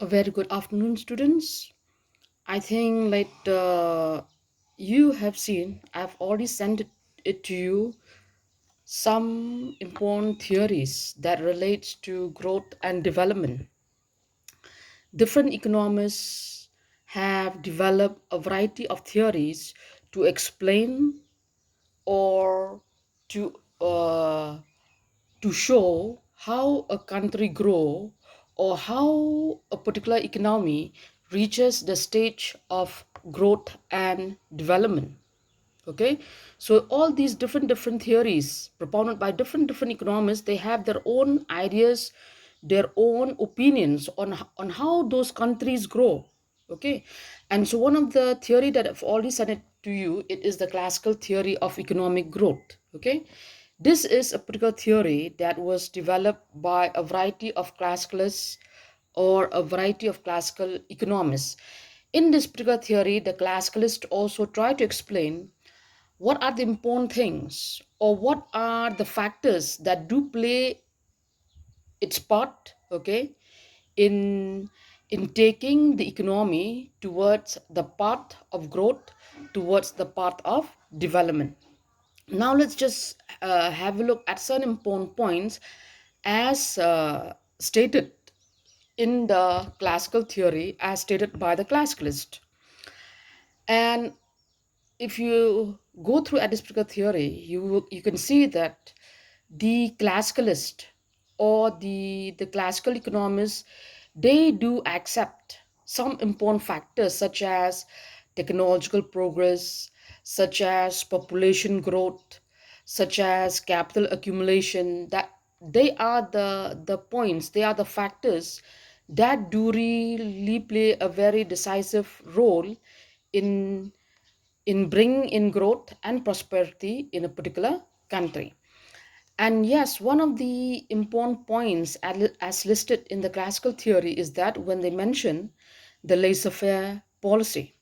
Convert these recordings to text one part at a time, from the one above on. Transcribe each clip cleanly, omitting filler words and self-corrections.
A very good afternoon, students. I think you have seen, I've already sent it to you some important theories that relates to growth and development. Different economists have developed a variety of theories to explain or to uh, to show how a country grow or how a particular economy reaches the stage of growth and development. Okay, so all these different theories propounded by different economists, they have their own ideas, their own opinions on how those countries grow. Okay, and so one of the theory that I've already sent it to you, it is the classical theory of economic growth. Okay, this is a particular theory that was developed by a variety of classicalists or a variety of classical economists. In this particular theory, the classicalists also try to explain what are the important things or what are the factors that do play its part, okay, in taking the economy towards the path of growth, towards the path of development. Now let's just have a look at certain important points as stated in the classical theory, as stated by the classicalist. And if you go through at this particular theory, you can see that the classicalist or the classical economists, they do accept some important factors such as technological progress, such as population growth, such as capital accumulation, that they are the points, they are the factors that do really play a very decisive role in bringing in growth and prosperity in a particular country. And yes, one of the important points as listed in the classical theory is that when they mention the laissez-faire policy.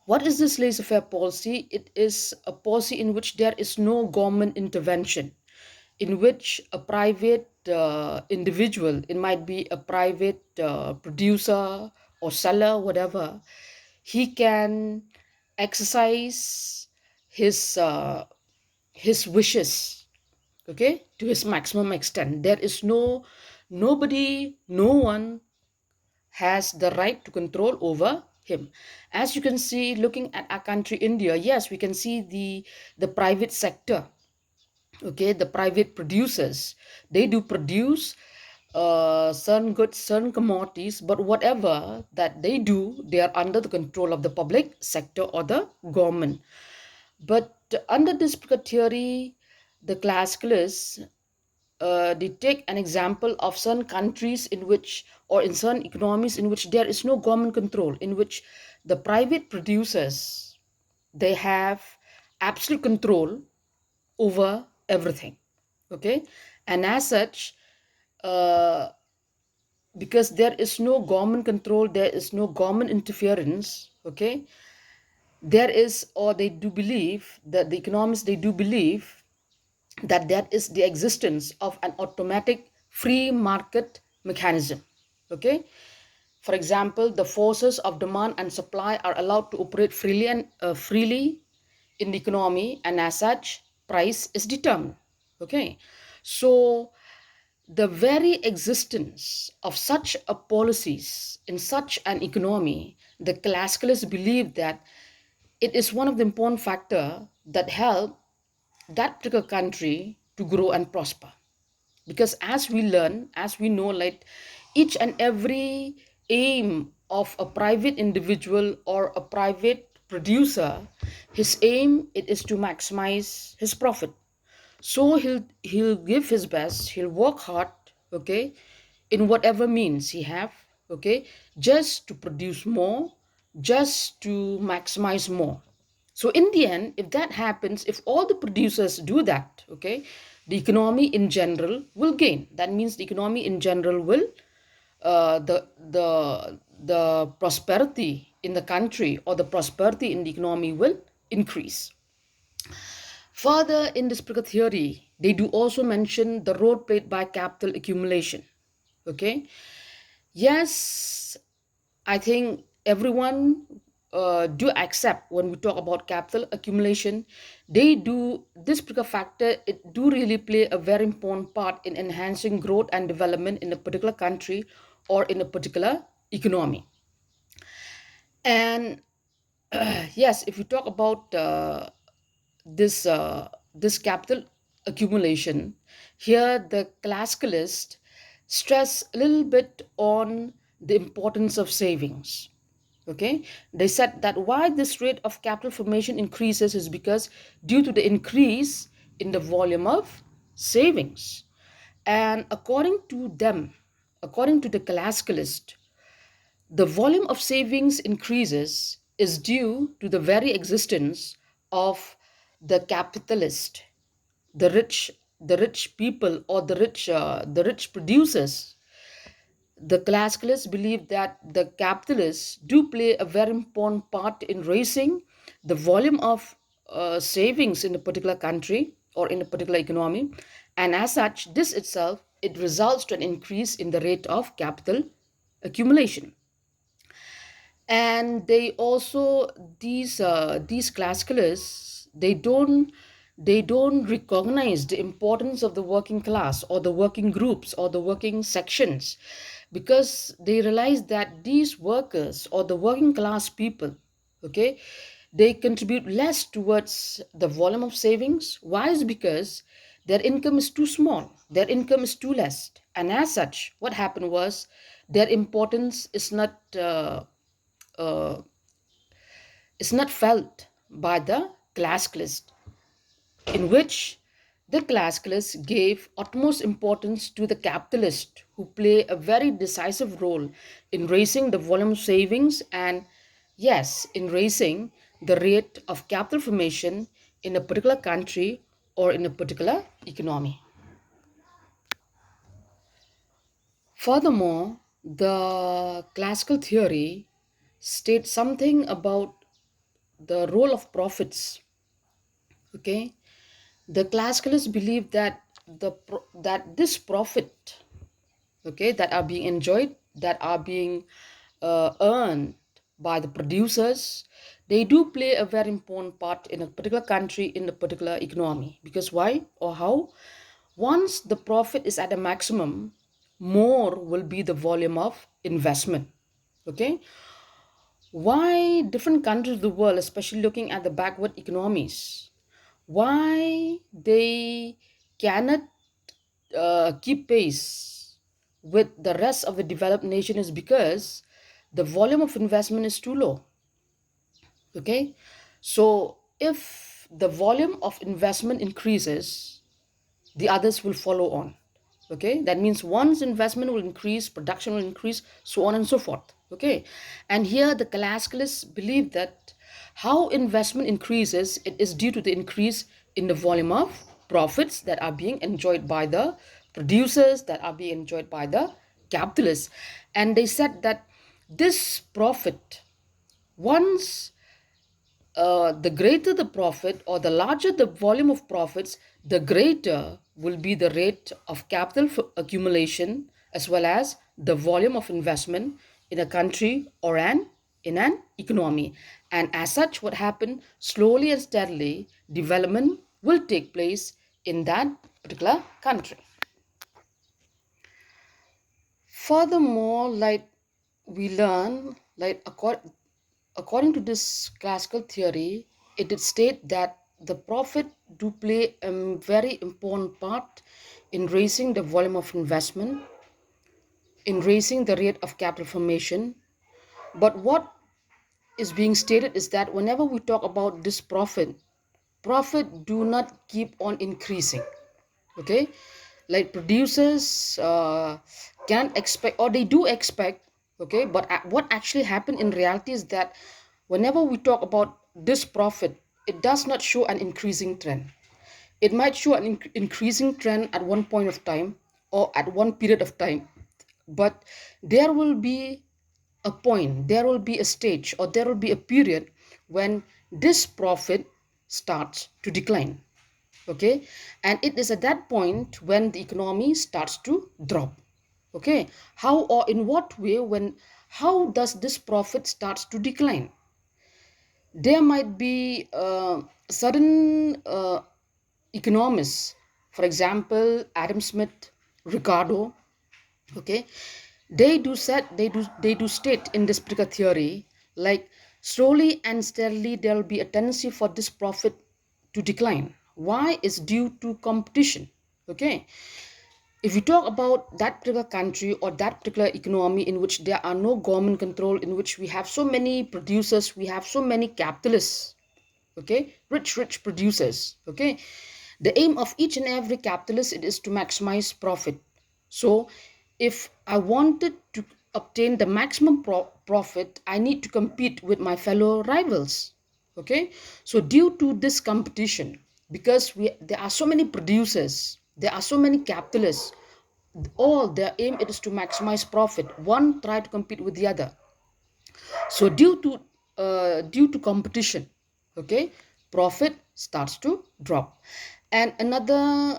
What is this laissez-faire policy? It is a policy in which there is no government intervention, in which a private individual, it might be a private producer or seller, whatever, he can exercise his wishes, okay, to his maximum extent. There is nobody, no one has the right to control over him. As you can see, looking at our country India, yes, we can see the private sector, okay, the private producers, they do produce certain goods, certain commodities, but whatever that they do, they are under the control of the public sector or the government. But under this theory, the classicalists, they take an example of certain countries in which, or in certain economies in which there is no government control, in which the private producers, they have absolute control over everything. Okay, and as such, uh, because there is no government control, there is no government interference. Okay, there is, or they do believe that the economists, they do believe that that is the existence of an automatic free market mechanism. Okay, for example, the forces of demand and supply are allowed to operate freely and freely in the economy, and as such price is determined. Okay, so the very existence of such a policies in such an economy, the classicalists believe that it is one of the important factor that help that particular country to grow and prosper. Because as we learn, as we know, like each and every aim of a private individual or a private producer, his aim, it is to maximize his profit. So he'll give his best, he'll work hard, okay, in whatever means he have, okay, just to produce more, just to maximize more. So in the end, if that happens, if all the producers do that, okay, the economy in general will gain. That means the economy in general will, the prosperity in the country or the prosperity in the economy will increase. Further, in this particular theory, they do also mention the role played by capital accumulation. Okay, Yes, I think everyone do accept when we talk about capital accumulation. They do this particular factor. It do really play a very important part in enhancing growth and development in a particular country or in a particular economy. And yes, if you talk about this capital accumulation, here the classicalists stress a little bit on the importance of savings. Okay, they said that why this rate of capital formation increases is because due to the increase in the volume of savings. And according to them, according to the classicalist, the volume of savings increases is due to the very existence of the capitalist, the rich people, or the rich producers. The classicalists believe that the capitalists do play a very important part in raising the volume of savings in a particular country or in a particular economy, and as such, this itself it results to an increase in the rate of capital accumulation. And they also these classicalists they don't recognize the importance of the working class or the working groups or the working sections, because they realize that these workers or the working class people, okay, they contribute less towards the volume of savings. Why? Is because their income is too small, their income is too less, and as such what happened was their importance uh, is not felt by the classicalist, in which the classicalists gave utmost importance to the capitalist who play a very decisive role in raising the volume of savings and, yes, in raising the rate of capital formation in a particular country or in a particular economy. Furthermore, the classical theory states something about the role of profits. Okay, the classicalists believe that that this profit, okay, that are being enjoyed, that are being earned by the producers, they do play a very important part in a particular country, in a particular economy. Because why or how? Once the profit is at a maximum, more will be the volume of investment. Okay, why different countries of the world, especially looking at the backward economies, why they cannot keep pace with the rest of the developed nation is because the volume of investment is too low. Okay, so if the volume of investment increases, the others will follow on. Okay, that means once investment will increase, production will increase, so on and so forth. Okay, and here the classicalists believe that how investment increases, it is due to the increase in the volume of profits that are being enjoyed by the producers, that are being enjoyed by the capitalists. And they said that this profit, once the greater the profit or the larger the volume of profits, the greater will be the rate of capital accumulation as well as the volume of investment in a country or in an economy. And as such, what happened slowly and steadily, development will take place in that particular country. Furthermore, like we learn, like according to this classical theory, it did state that the profit do play a very important part in raising the volume of investment, in raising the rate of capital formation. But what is being stated is that whenever we talk about this profit do not keep on increasing. Okay, like producers can expect, or they do expect. Okay, but what actually happened in reality is that whenever we talk about this profit, it does not show an increasing trend. It might show an increasing trend at one point of time or at one period of time, but there will be a point, there will be a stage, or there will be a period when this profit starts to decline. Okay, and it is at that point when the economy starts to drop. Okay, how or in what way, when how does this profit starts to decline? There might be certain economists, for example, Adam Smith, Ricardo. Okay, they do state in this particular theory, like, slowly and steadily there will be a tendency for this profit to decline. Why? Is due to competition. Okay, if you talk about that particular country or that particular economy in which there are no government control, in which we have so many producers, we have so many capitalists, okay, rich producers. Okay, the aim of each and every capitalist, it is to maximize profit. So if I wanted to obtain the maximum profit, I need to compete with my fellow rivals. Okay, so due to this competition, because there are so many producers, there are so many capitalists, all their aim, it is to maximize profit. One try to compete with the other. So due to competition, okay, profit starts to drop. And another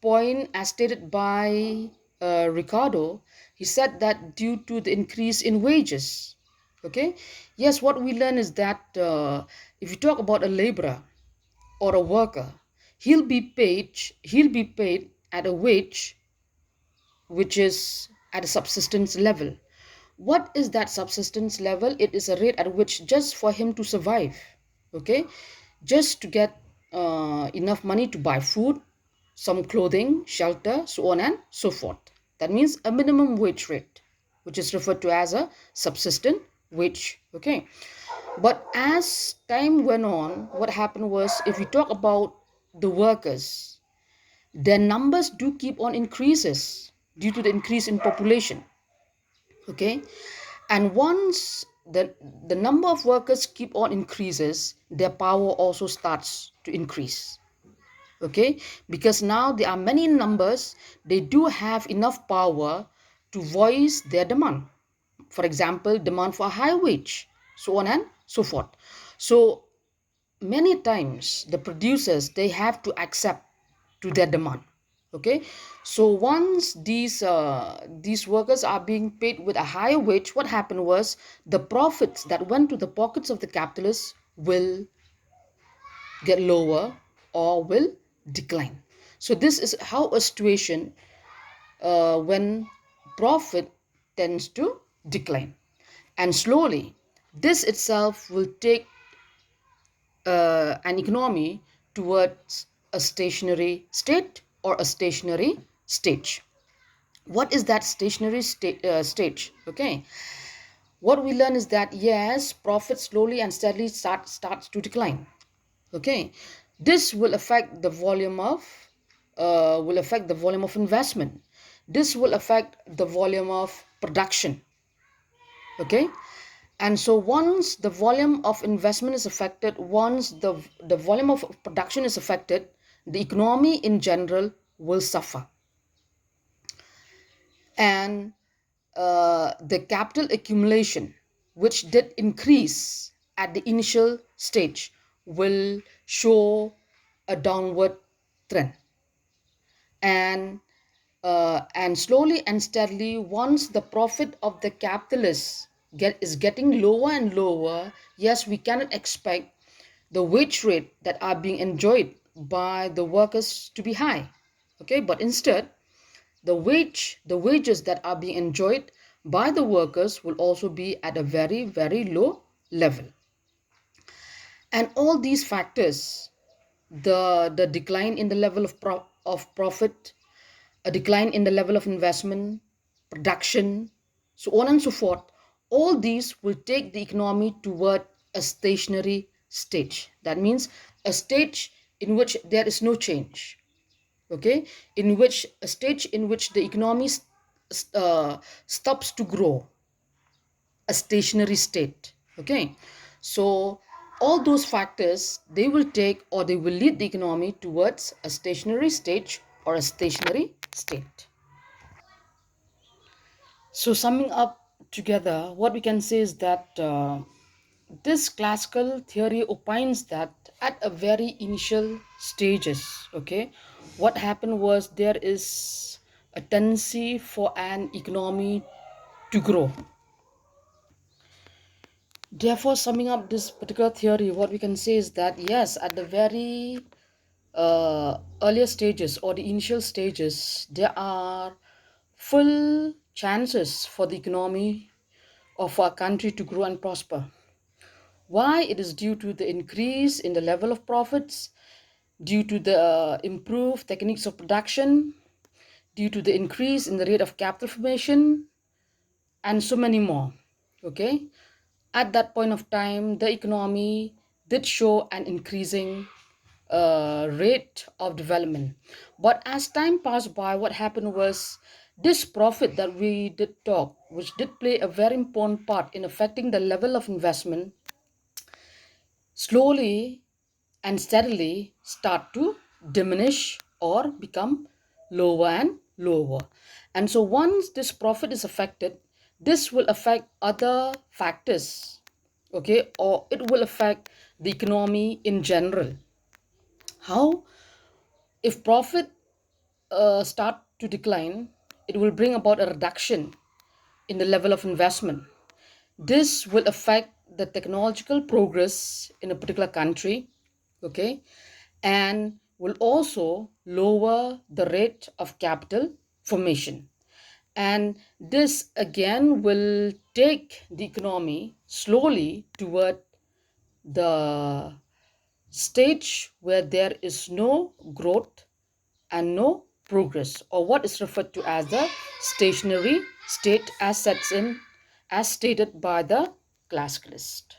point, as stated by Ricardo, he said that due to the increase in wages. Okay, yes, what we learn is that if you talk about a laborer or a worker, he'll be paid at a wage which is at a subsistence level. What is that subsistence level? It is a rate at which, just for him to survive, okay, just to get enough money to buy food, some clothing, shelter, so on and so forth. That means a minimum wage rate, which is referred to as a subsistence wage. Okay, but as time went on, what happened was, if we talk about the workers, their numbers do keep on increases due to the increase in population. Okay, and once the number of workers keep on increases, their power also starts to increase. Okay, because now there are many numbers, they do have enough power to voice their demand. For example, demand for a high wage, so on and so forth. So many times the producers, they have to accept to their demand. Okay, so once these workers are being paid with a higher wage, what happened was, the profits that went to the pockets of the capitalists will get lower or will decline. So this is how a situation, when profit tends to decline, and slowly this itself will take an economy towards a stationary state or a stationary stage. What is that stationary stage? Okay, what we learn is that, yes, profit slowly and steadily starts to decline. Okay, this will affect the volume of investment. This will affect the volume of production. Okay, and so once the volume of investment is affected, once the volume of production is affected, the economy in general will suffer. And the capital accumulation, which did increase at the initial stage, will show a downward trend. And slowly and steadily, once the profit of the capitalists is getting lower and lower, yes, we cannot expect the wage rate that are being enjoyed by the workers to be high. Okay, but instead, the wages that are being enjoyed by the workers will also be at a very, very low level. And all these factors, the decline in the level of profit, a decline in the level of investment, production, so on and so forth, all these will take the economy toward a stationary stage. That means a stage in which there is no change. Okay, in which a stage in which the economy stops to grow, a stationary state. Okay, so all those factors, they will take or they will lead the economy towards a stationary stage or a stationary state. So summing up together, what we can say is that this classical theory opines that at a very initial stages, okay, what happened was, there is a tendency for an economy to grow. Therefore, summing up this particular theory, what we can say is that yes, at the very earlier stages or the initial stages, there are full chances for the economy of our country to grow and prosper. Why? It is due to the increase in the level of profits, due to the improved techniques of production, due to the increase in the rate of capital formation, and so many more. Okay, at that point of time, the economy did show an increasing rate of development. But as time passed by, what happened was this profit that we did talk, which did play a very important part in affecting the level of investment, slowly and steadily start to diminish or become lower and lower. And so once this profit is affected, this will affect other factors, okay, or it will affect the economy in general. How? If profit start to decline, it will bring about a reduction in the level of investment. This will affect the technological progress in a particular country, okay, and will also lower the rate of capital formation. And this again will take the economy slowly toward the stage where there is no growth and no progress, or what is referred to as the stationary state as sets in as stated by the classicalist.